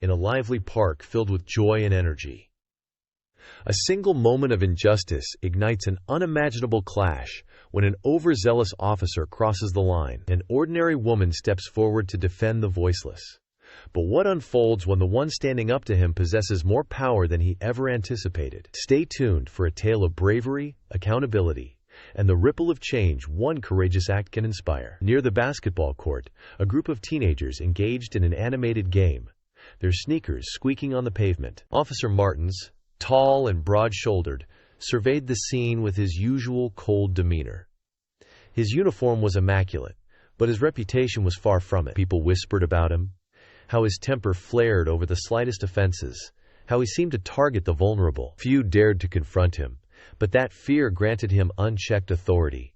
in a lively park filled with joy and energy. A single moment of injustice ignites an unimaginable clash when an overzealous officer crosses the line. An ordinary woman steps forward to defend the voiceless. But what unfolds when the one standing up to him possesses more power than he ever anticipated? Stay tuned for a tale of bravery, accountability, and the ripple of change one courageous act can inspire. Near the basketball court, a group of teenagers engaged in an animated game, their sneakers squeaking on the pavement. Officer Martins, tall and broad-shouldered, surveyed the scene with his usual cold demeanor. His uniform was immaculate, but his reputation was far from it. People whispered about him, how his temper flared over the slightest offenses, how he seemed to target the vulnerable. Few dared to confront him, but that fear granted him unchecked authority.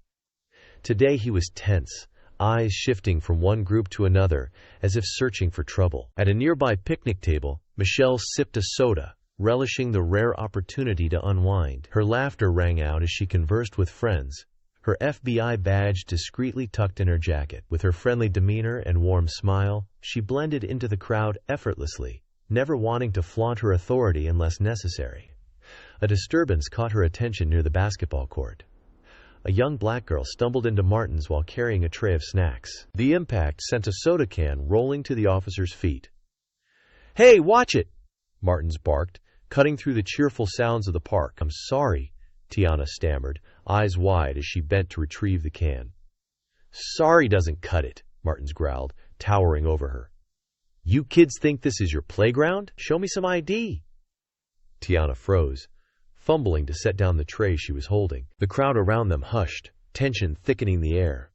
Today he was tense, eyes shifting from one group to another, as if searching for trouble. At a nearby picnic table, Michelle sipped a soda, relishing the rare opportunity to unwind. Her laughter rang out as she conversed with friends, her FBI badge discreetly tucked in her jacket. With her friendly demeanor and warm smile, she blended into the crowd effortlessly, never wanting to flaunt her authority unless necessary. A disturbance caught her attention near the basketball court. A young black girl stumbled into Martin's while carrying a tray of snacks. The impact sent a soda can rolling to the officer's feet. "Hey, watch it!" Martins barked, cutting through the cheerful sounds of the park. "I'm sorry," Tiana stammered, eyes wide as she bent to retrieve the can. "Sorry doesn't cut it," Martins growled, towering over her. "You kids think this is your playground? Show me some ID." Tiana froze, fumbling to set down the tray she was holding. The crowd around them hushed, tension thickening the air.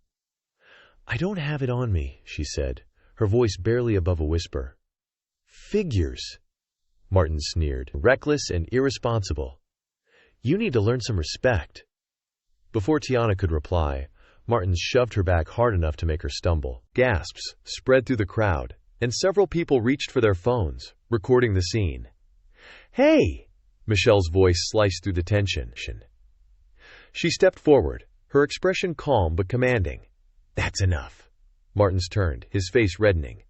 "I don't have it on me," she said, her voice barely above a whisper. "Figures," Martin sneered, "reckless and irresponsible. You need to learn some respect." Before Tiana could reply, Martin shoved her back hard enough to make her stumble. Gasps spread through the crowd, and several people reached for their phones, recording the scene. "Hey!" Michelle's voice sliced through the tension. She stepped forward, her expression calm but commanding. "That's enough." Martins turned, his face reddening.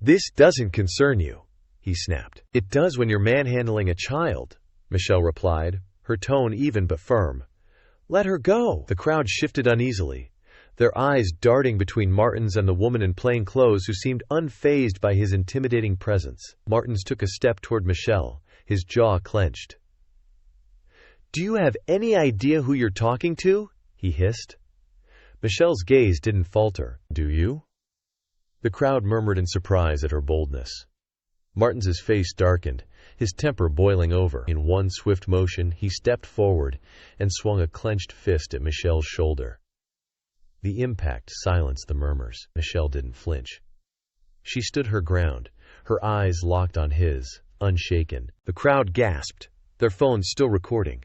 "This doesn't concern you," he snapped. "It does when you're manhandling a child," Michelle replied, her tone even but firm. "Let her go." The crowd shifted uneasily, their eyes darting between Martins and the woman in plain clothes who seemed unfazed by his intimidating presence. Martins took a step toward Michelle, his jaw clenched. "Do you have any idea who you're talking to?" he hissed. Michelle's gaze didn't falter. "Do you?" The crowd murmured in surprise at her boldness. Martins's face darkened, his temper boiling over. In one swift motion, he stepped forward and swung a clenched fist at Michelle's shoulder. The impact silenced the murmurs. Michelle didn't flinch. She stood her ground, her eyes locked on his, unshaken. The crowd gasped, their phones still recording.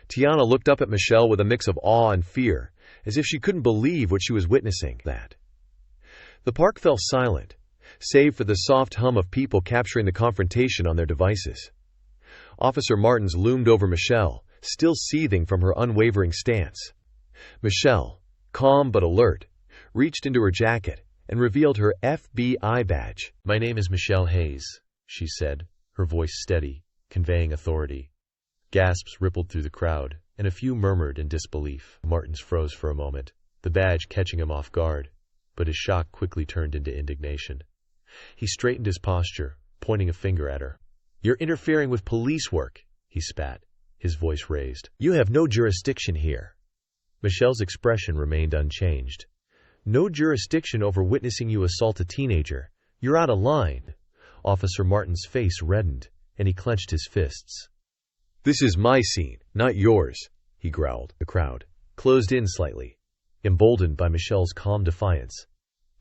Tiana looked up at Michelle with a mix of awe and fear, as if she couldn't believe what she was witnessing. The park fell silent, save for the soft hum of people capturing the confrontation on their devices. Officer Martins loomed over Michelle, still seething from her unwavering stance. Michelle, calm but alert, reached into her jacket and revealed her FBI badge. "My name is Michelle Hayes," she said, her voice steady, conveying authority. Gasps rippled through the crowd, and a few murmured in disbelief. Martins froze for a moment, the badge catching him off guard, but his shock quickly turned into indignation. He straightened his posture, pointing a finger at her. "You're interfering with police work," he spat, his voice raised. "You have no jurisdiction here." Michelle's expression remained unchanged. "No jurisdiction over witnessing you assault a teenager. You're out of line." Officer Martin's face reddened, and he clenched his fists. "This is my scene, not yours," he growled. The crowd closed in slightly, emboldened by Michelle's calm defiance.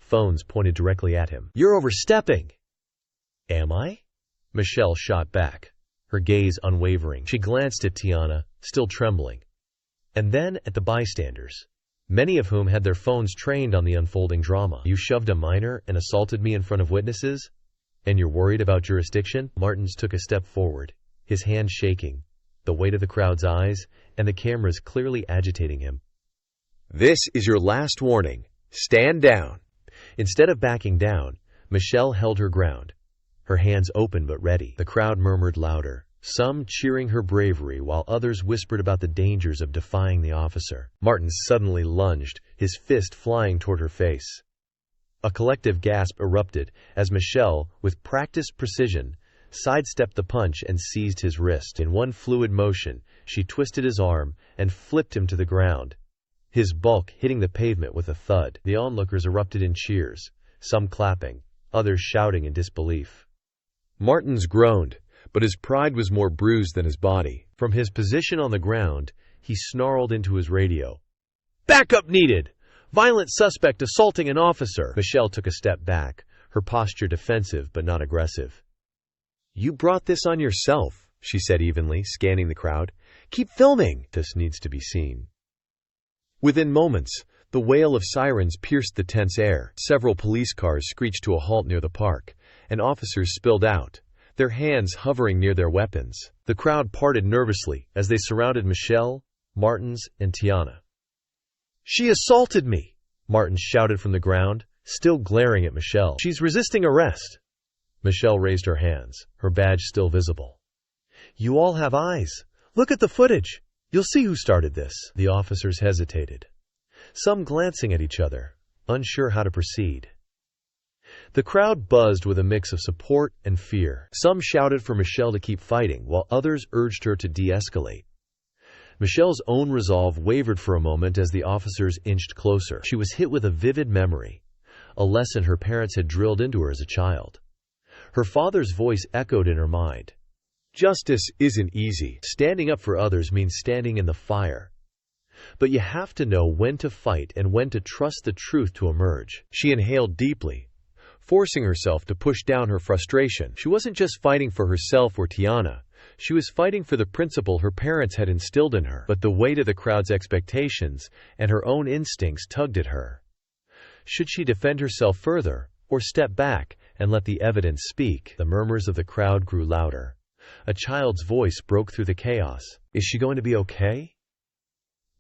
Phones pointed directly at him. "You're overstepping." "Am I?" Michelle shot back, her gaze unwavering. She glanced at Tiana, still trembling, and then at the bystanders, many of whom had their phones trained on the unfolding drama. "You shoved a minor and assaulted me in front of witnesses? And you're worried about jurisdiction?" Martins took a step forward, his hand shaking, the weight of the crowd's eyes and the cameras clearly agitating him. "This is your last warning. Stand down." Instead of backing down, Michelle held her ground, her hands open but ready. The crowd murmured louder, some cheering her bravery while others whispered about the dangers of defying the officer. Martin suddenly lunged, his fist flying toward her face. A collective gasp erupted as Michelle, with practiced precision, sidestepped the punch and seized his wrist. In one fluid motion, she twisted his arm and flipped him to the ground, his bulk hitting the pavement with a thud. The onlookers erupted in cheers, some clapping, others shouting in disbelief. Martins groaned, but his pride was more bruised than his body. From his position on the ground, he snarled into his radio. "Backup needed! Violent suspect assaulting an officer!" Michelle took a step back, her posture defensive but not aggressive. "You brought this on yourself," she said evenly, scanning the crowd. "Keep filming! This needs to be seen." Within moments, the wail of sirens pierced the tense air. Several police cars screeched to a halt near the park, and officers spilled out, their hands hovering near their weapons. The crowd parted nervously as they surrounded Michelle, Martins, and Tiana. "She assaulted me!" Martins shouted from the ground, still glaring at Michelle. "She's resisting arrest." Michelle raised her hands, her badge still visible. "You all have eyes. Look at the footage. You'll see who started this." The officers hesitated, some glancing at each other, unsure how to proceed. The crowd buzzed with a mix of support and fear. Some shouted for Michelle to keep fighting, while others urged her to de-escalate. Michelle's own resolve wavered for a moment as the officers inched closer. She was hit with a vivid memory, a lesson her parents had drilled into her as a child. Her father's voice echoed in her mind. "Justice isn't easy. Standing up for others means standing in the fire. But you have to know when to fight and when to trust the truth to emerge." She inhaled deeply, forcing herself to push down her frustration. She wasn't just fighting for herself or Tiana. She was fighting for the principle her parents had instilled in her. But the weight of the crowd's expectations and her own instincts tugged at her. Should she defend herself further, or step back and let the evidence speak? The murmurs of the crowd grew louder. A child's voice broke through the chaos. "Is she going to be okay?"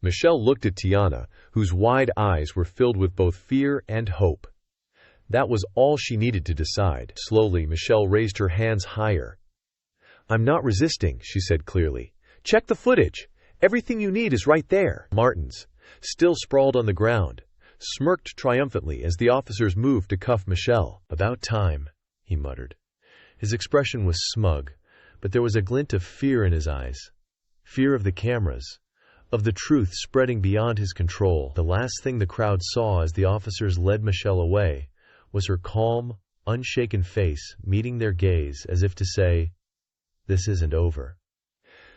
Michelle looked at Tiana, whose wide eyes were filled with both fear and hope. That was all she needed to decide. Slowly, Michelle raised her hands higher. "I'm not resisting," she said clearly. "Check the footage. Everything you need is right there." Martins, still sprawled on the ground, smirked triumphantly as the officers moved to cuff Michelle. "About time," he muttered. His expression was smug, but there was a glint of fear in his eyes. Fear of the cameras, of the truth spreading beyond his control. The last thing the crowd saw as the officers led Michelle away was her calm, unshaken face meeting their gaze as if to say, "This isn't over."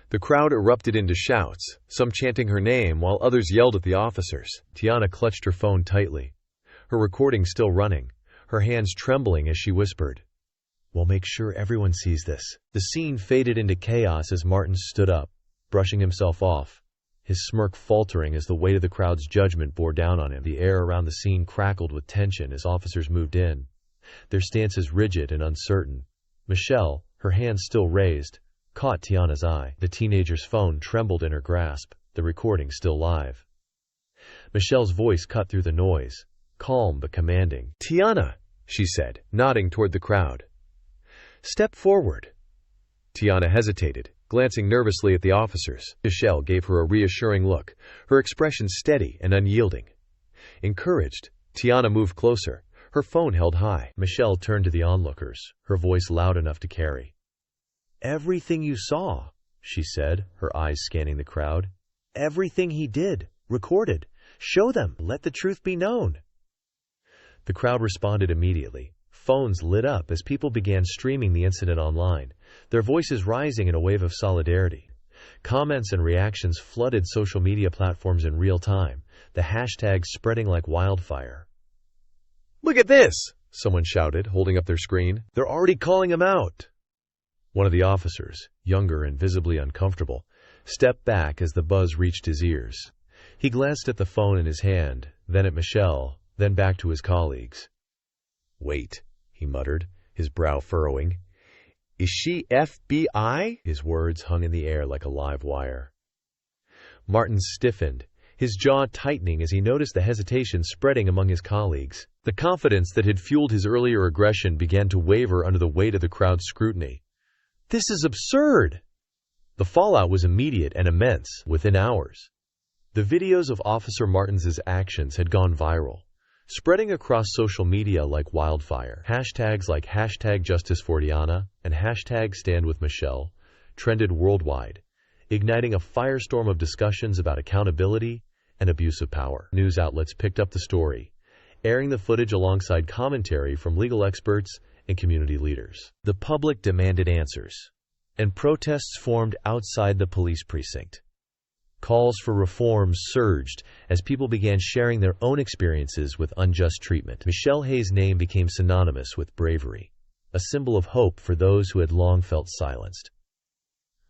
The crowd erupted into shouts, some chanting her name while others yelled at the officers. Tiana clutched her phone tightly, her recording still running, her hands trembling as she whispered, "We'll make sure everyone sees this." The scene faded into chaos as Martin stood up, brushing himself off, his smirk faltering as the weight of the crowd's judgment bore down on him. The air around the scene crackled with tension as officers moved in, their stances rigid and uncertain. Michelle, her hands still raised, caught Tiana's eye. The teenager's phone trembled in her grasp, the recording still live. Michelle's voice cut through the noise, calm but commanding. "Tiana," she said, nodding toward the crowd. "Step forward." Tiana hesitated, glancing nervously at the officers. Michelle gave her a reassuring look, her expression steady and unyielding. Encouraged, Tiana moved closer, her phone held high. Michelle turned to the onlookers, her voice loud enough to carry. "Everything you saw," she said, her eyes scanning the crowd. "Everything he did, recorded. Show them. Let the truth be known." The crowd responded immediately. Phones lit up as people began streaming the incident online, their voices rising in a wave of solidarity. Comments and reactions flooded social media platforms in real time, the hashtags spreading like wildfire. "Look at this!" someone shouted, holding up their screen. "They're already calling him out." One of the officers, younger and visibly uncomfortable, stepped back as the buzz reached his ears. He glanced at the phone in his hand, then at Michelle, then back to his colleagues. "Wait," he muttered, his brow furrowing. "Is she FBI?" His words hung in the air like a live wire. Martin stiffened, his jaw tightening as he noticed the hesitation spreading among his colleagues. The confidence that had fueled his earlier aggression began to waver under the weight of the crowd's scrutiny. "This is absurd!" The fallout was immediate and immense within hours. The videos of Officer Martins's actions had gone viral, spreading across social media like wildfire. Hashtags like #JusticeForTiana and #StandWithMichelle trended worldwide, igniting a firestorm of discussions about accountability and abuse of power. News outlets picked up the story, airing the footage alongside commentary from legal experts and community leaders. The public demanded answers, and protests formed outside the police precinct. Calls for reform surged as people began sharing their own experiences with unjust treatment. Michelle Hayes' name became synonymous with bravery, a symbol of hope for those who had long felt silenced.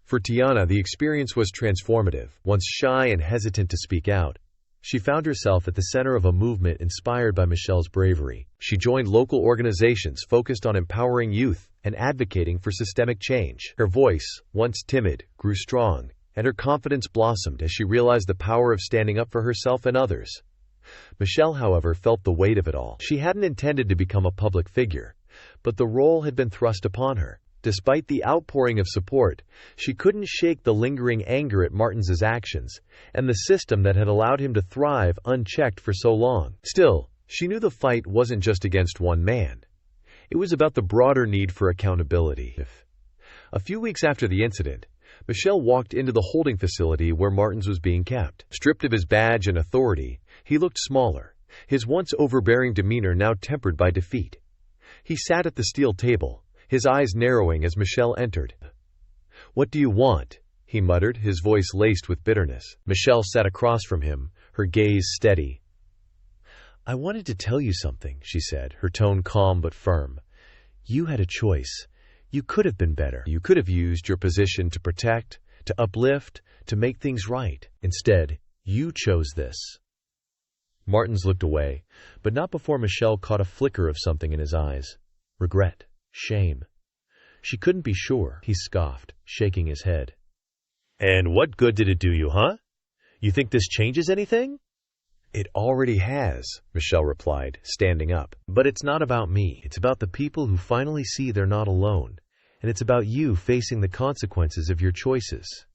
For Tiana, the experience was transformative. Once shy and hesitant to speak out, she found herself at the center of a movement inspired by Michelle's bravery. She joined local organizations focused on empowering youth and advocating for systemic change. Her voice, once timid, grew strong, and her confidence blossomed as she realized the power of standing up for herself and others. Michelle, however, felt the weight of it all. She hadn't intended to become a public figure, but the role had been thrust upon her. Despite the outpouring of support, she couldn't shake the lingering anger at Martins's actions and the system that had allowed him to thrive unchecked for so long. Still, she knew the fight wasn't just against one man. It was about the broader need for accountability. A few weeks after the incident, Michelle walked into the holding facility where Martins was being kept. Stripped of his badge and authority, he looked smaller, his once overbearing demeanor now tempered by defeat. He sat at the steel table, his eyes narrowing as Michelle entered. "What do you want?" he muttered, his voice laced with bitterness. Michelle sat across from him, her gaze steady. "I wanted to tell you something," she said, her tone calm but firm. "You had a choice. You could have been better. You could have used your position to protect, to uplift, to make things right. Instead, you chose this." Martins looked away, but not before Michelle caught a flicker of something in his eyes. Regret. Shame. She couldn't be sure. He scoffed, shaking his head. "And what good did it do you, huh? You think this changes anything?" "It already has," Michelle replied, standing up. "But it's not about me. It's about the people who finally see they're not alone. And it's about you facing the consequences of your choices."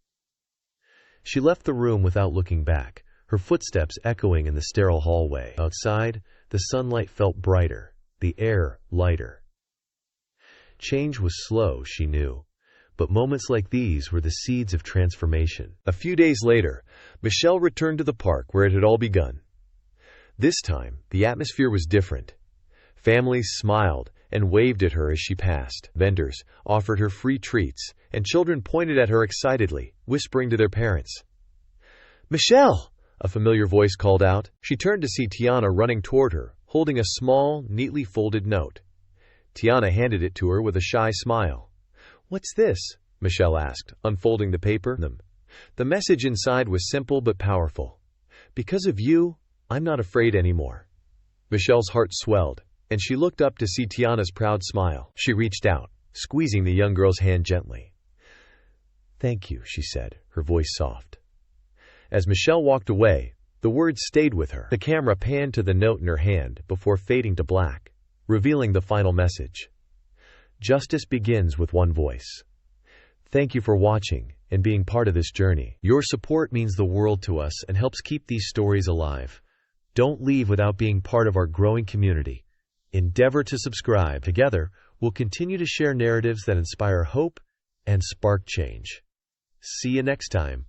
She left the room without looking back, her footsteps echoing in the sterile hallway. Outside, the sunlight felt brighter, the air lighter. Change was slow, she knew, but moments like these were the seeds of transformation. A few days later, Michelle returned to the park where it had all begun. This time, the atmosphere was different. Families smiled and waved at her as she passed. Vendors offered her free treats, and children pointed at her excitedly, whispering to their parents. "Michelle!" a familiar voice called out. She turned to see Tiana running toward her, holding a small, neatly folded note. Tiana handed it to her with a shy smile. "What's this?" Michelle asked, unfolding the paper. The message inside was simple but powerful. "Because of you, I'm not afraid anymore." Michelle's heart swelled, and she looked up to see Tiana's proud smile. She reached out, squeezing the young girl's hand gently. "Thank you," she said, her voice soft. As Michelle walked away, the words stayed with her. The camera panned to the note in her hand before fading to black, revealing the final message. Justice begins with one voice. Thank you for watching and being part of this journey. Your support means the world to us and helps keep these stories alive. Don't leave without being part of our growing community. Endeavor to subscribe. Together, we'll continue to share narratives that inspire hope and spark change. See you next time.